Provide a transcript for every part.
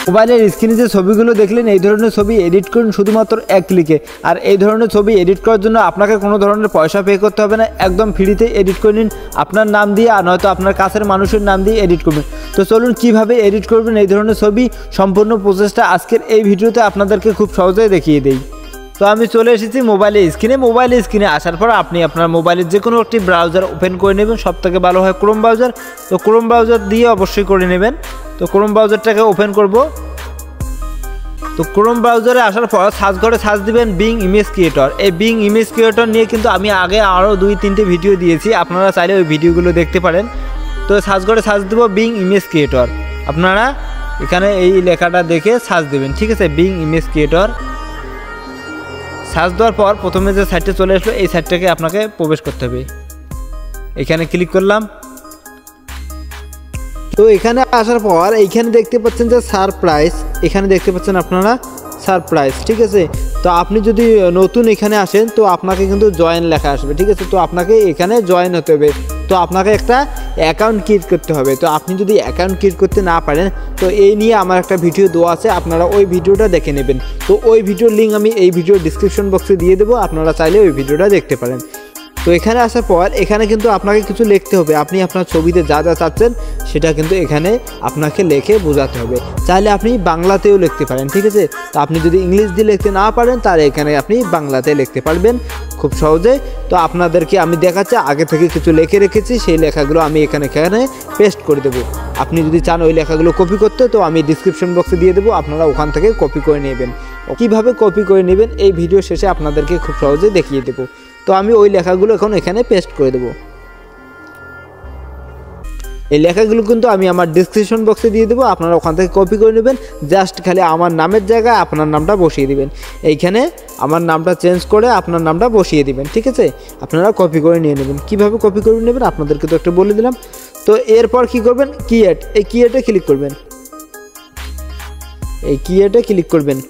মোবাইলের স্ক্রিনে যে ছবিগুলো দেখলেন এই ধরনের ছবি এডিট করুন শুধুমাত্র এক ক্লিকে। আর এই ধরনের ছবি এডিট করার জন্য আপনাকে কোনো ধরনের পয়সা পে করতে হবে না, একদম ফ্রিতে এডিট করে নিন আপনার নাম দিয়ে, আর নয়তো আপনার কাছের মানুষের নাম দিয়ে এডিট করবেন। তো চলুন কিভাবে এডিট করবেন এই ধরনের ছবি সম্পূর্ণ প্রসেসটা আজকের এই ভিডিওতে আপনাদেরকে খুব সহজেই দেখিয়ে দেই। তো আমি চলে এসেছি মোবাইলের স্ক্রিনে আসার পর আপনি আপনার মোবাইলের যে কোনো একটি ব্রাউজার ওপেন করে নেবেন, সবথেকে ভালো হয় ক্রোম ব্রাউজার। তো ক্রোম ব্রাউজার দিয়ে অবশ্যই করে নেবেন। তো ক্রোম ব্রাউজারটাকে ওপেন করব। তো ক্রোম ব্রাউজারে আসার পর সার্চ ঘরে সার্চ দিবেন বিং ইমেজ ক্রিয়েটর। এই বিং ইমেজ ক্রিয়েটর নিয়ে কিন্তু আমি আগে আরও 2-3টে ভিডিও দিয়েছি, আপনারা চাইলে ওই ভিডিওগুলো দেখতে পারেন। তো সার্চ ঘরে সার্চ দেব বিং ইমেজ ক্রিয়েটর, আপনারা এখানে এই লেখাটা দেখে সার্চ দেবেন, ঠিক আছে। বিং ইমেজ ক্রিয়েটর সার্চ দেওয়ার পর প্রথমে যে সাইটটা চলে আসলো এই সাইটটাকে আপনাকে প্রবেশ করতে হবে। এখানে ক্লিক করলাম। তো এখানে আসার পর এইখানে দেখতে পাচ্ছেন যে সারপ্রাইজ, এখানে দেখতে পাচ্ছেন আপনারা সারপ্রাইজ, ঠিক আছে। তো আপনি যদি নতুন এখানে আসেন তো আপনাকে কিন্তু জয়েন লেখা আসবে, ঠিক আছে। তো আপনাকে এখানে জয়েন হতে হবে, তো আপনাকে একটা অ্যাকাউন্ট ক্রিয়েট করতে হবে। তো আপনি যদি অ্যাকাউন্ট ক্রিয়েট করতে না পারেন তো এই নিয়ে আমার একটা ভিডিও দেওয়া আছে, আপনারা ওই ভিডিওটা দেখে নেবেন। তো ওই ভিডিওর লিঙ্ক আমি এই ভিডিওর ডিসক্রিপশন বক্সে দিয়ে দেবো, আপনারা চাইলে ওই ভিডিওটা দেখতে পারেন। তো এখানে আসার পর এখানে কিন্তু আপনাকে কিছু লিখতে হবে, আপনি আপনার ছবিতে যা যা চাচ্ছেন সেটা কিন্তু এখানে আপনাকে লিখে বোঝাতে হবে। চাইলে আপনি বাংলাতেও লিখতে পারেন, ঠিক আছে। তো আপনি যদি ইংলিশ দিয়ে লিখতে না পারেন তাহলে এখানে আপনি বাংলাতে লিখতে পারবেন খুব সহজে। তো আপনাদেরকে আমি দেখাচ্ছি, আগে থেকে কিছু লিখে রেখেছি, সেই লেখাগুলো আমি এখানে পেস্ট করে দেবো। আপনি যদি চান ওই লেখাগুলো কপি করতে তো আমি ডিসক্রিপশন বক্সে দিয়ে দেবো, আপনারা ওখান থেকে কপি করে নেবেন। কীভাবে কপি করে নেবেন এই ভিডিও শেষে আপনাদেরকে খুব সহজে দেখিয়ে দেবো। তো আমি ওই লেখাগুলো এখন এখানে পেস্ট করে দেবো। এই লেখাগুলো কিন্তু আমি আমার ডিসক্রিপশন বক্সে দিয়ে দেবো, আপনারা ওখান থেকে কপি করে নেবেন। জাস্ট খালি আমার নামের জায়গায় আপনার নামটা বসিয়ে দিবেন, এইখানে আমার নামটা চেঞ্জ করে আপনার নামটা বসিয়ে দিবেন, ঠিক আছে। আপনারা কপি করে নিয়ে নেবেন। কীভাবে কপি করে নেবেন আপনাদেরকে তো একটা বলে দিলাম। তো এরপর কি করবেন, ক্রিয়েট, এই ক্রিয়েটে ক্লিক করবেন, এই ক্রিয়েটে ক্লিক করবেন।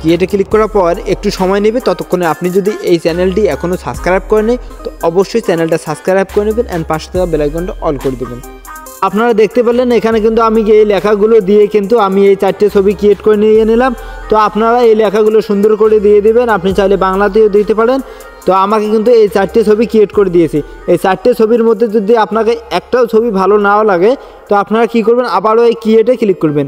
ক্রিয়েটে ক্লিক করার পর একটু সময় নেবে, ততক্ষণে আপনি যদি এই চ্যানেলটি এখনও সাবস্ক্রাইব করে নেই তো অবশ্যই চ্যানেলটা সাবস্ক্রাইব করে নেবেন অ্যান্ড পাশে থাকা বেল আইকনটা অল করে দেবেন। আপনারা দেখতে পেলেন এখানে কিন্তু আমি এই লেখাগুলো দিয়ে কিন্তু আমি এই 4টে ছবি ক্রিয়েট করে নিয়ে নিলাম। তো আপনারা এই লেখাগুলো সুন্দর করে দিয়ে দেবেন, আপনি চাইলে বাংলাতেও দিতে পারেন। তো আমাকে কিন্তু এই 4টে ছবি ক্রিয়েট করে দিয়েছি। এই 4টে ছবির মধ্যে যদি আপনাকে একটাও ছবি ভালো নাও লাগে তো আপনারা কি করবেন, আবারও এই ক্রিয়েটে ক্লিক করবেন।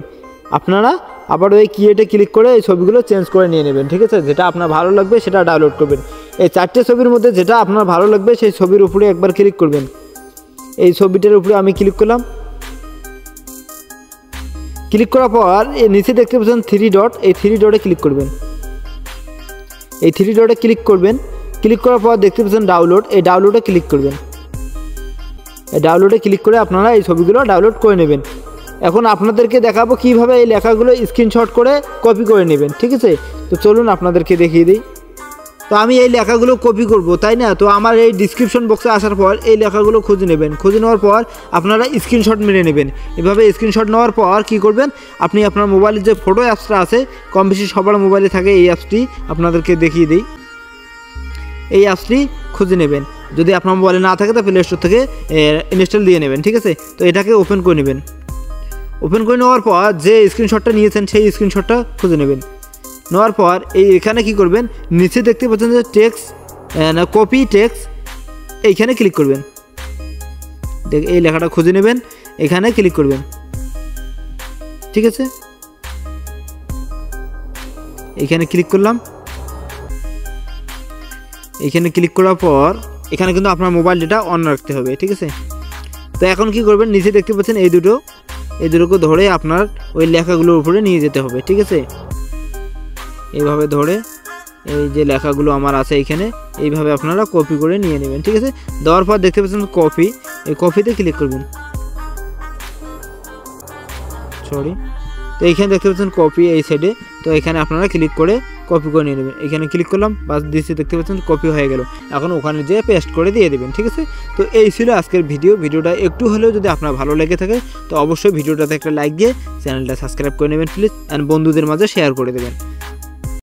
আপনারা আবার ওই ক্রিয়েটে ক্লিক করে এই ছবিগুলো চেঞ্জ করে নিয়ে নেবেন, ঠিক আছে। যেটা আপনার ভালো লাগবে সেটা ডাউনলোড করবেন। এই 4টে ছবির মধ্যে যেটা আপনার ভালো লাগবে সেই ছবির উপরে একবার ক্লিক করবেন। এই ছবিটার উপরে আমি ক্লিক করলাম। ক্লিক করার পর এই নিচে দেখতে পাচ্ছেন 3 ডট, এই 3 ডটে ক্লিক করবেন। এই 3 ডটে ক্লিক করবেন। ক্লিক করার পর দেখতে পাচ্ছেন ডাউনলোড, এই ডাউনলোডে ক্লিক করবেন। এই ডাউনলোডে ক্লিক করে আপনারা এই ছবিগুলো ডাউনলোড করে নেবেন। এখন আপনাদেরকে দেখাবো কিভাবে এই লেখাগুলো স্ক্রিনশট করে কপি করে নেবেন, ঠিক আছে। তো চলুন আপনাদেরকে দেখিয়ে দিই। তো আমি এই লেখাগুলো কপি করব, তাই না। তো আমার এই ডিসক্রিপশন বক্সে আসার পর এই লেখাগুলো খুঁজে নেবেন। খুঁজে নেওয়ার পর আপনারা স্ক্রিনশট মেরে নেবেন। এভাবে স্ক্রিনশট নেওয়ার পর কী করবেন, আপনি আপনার মোবাইলের যে ফটো অ্যাপসটা আছে, কম বেশি সবার মোবাইলে থাকে, এই অ্যাপসটি আপনাদেরকে দেখিয়ে দিই। এই অ্যাপসটি খুঁজে নেবেন, যদি আপনার মোবাইলে না থাকে তো প্লে স্টোর থেকে ইনস্টল দিয়ে নেবেন, ঠিক আছে। তো এটাকে ওপেন করে নেবেন। ওপেন করে নেওয়ার পর যে স্ক্রিনশটটা নিয়েছেন সেই স্ক্রিনশটটা খুঁজে নেবেন। নেওয়ার পর এখানে কি করবেন, নিচে দেখতে পাচ্ছেন যে টেক্সট কপি টেক্সট, এইখানে ক্লিক করবেন। এই লেখাটা খুঁজে নেবেন, এখানে ক্লিক করবেন, ঠিক আছে। এখানে ক্লিক করলাম। এখানে ক্লিক করার পর এখানে কিন্তু আপনার মোবাইল ডেটা অন রাখতে হবে, ঠিক আছে। তো এখন কি করবেন, নিচে দেখতে পাচ্ছেন এই দুটোকে ধরে আপনার ওই লেখাগুলোর উপরে নিয়ে যেতে হবে, ঠিক আছে। এইভাবে ধরে এই যে লেখাগুলো আমার আছে এখানে এইভাবে আপনারা কপি করে নিয়ে নেবেন, ঠিক আছে। দেওয়ার পর দেখতে পাচ্ছেন কপি, এই কপিতে ক্লিক করবেন। তো এইখানে দেখতে পাচ্ছেন কপি এই সাইডে, তো এখানে আপনারা ক্লিক করে কপি করে নিয়ে নেবেন। এখানে ক্লিক করলাম, বাস দিচ্ছি, দেখতে পাচ্ছেন কপি হয়ে গেল। এখন ওখানে যেয়ে পেস্ট করে দিয়ে দেবেন, ঠিক আছে। তো এই ছিল আজকের ভিডিওটা একটু হলেও যদি আপনার ভালো লেগে থাকে তো অবশ্যই ভিডিওটাতে একটা লাইক দিয়ে চ্যানেলটা সাবস্ক্রাইব করে নেবেন প্লিজ, অ্যান্ড বন্ধুদের মাঝে শেয়ার করে দেবেন।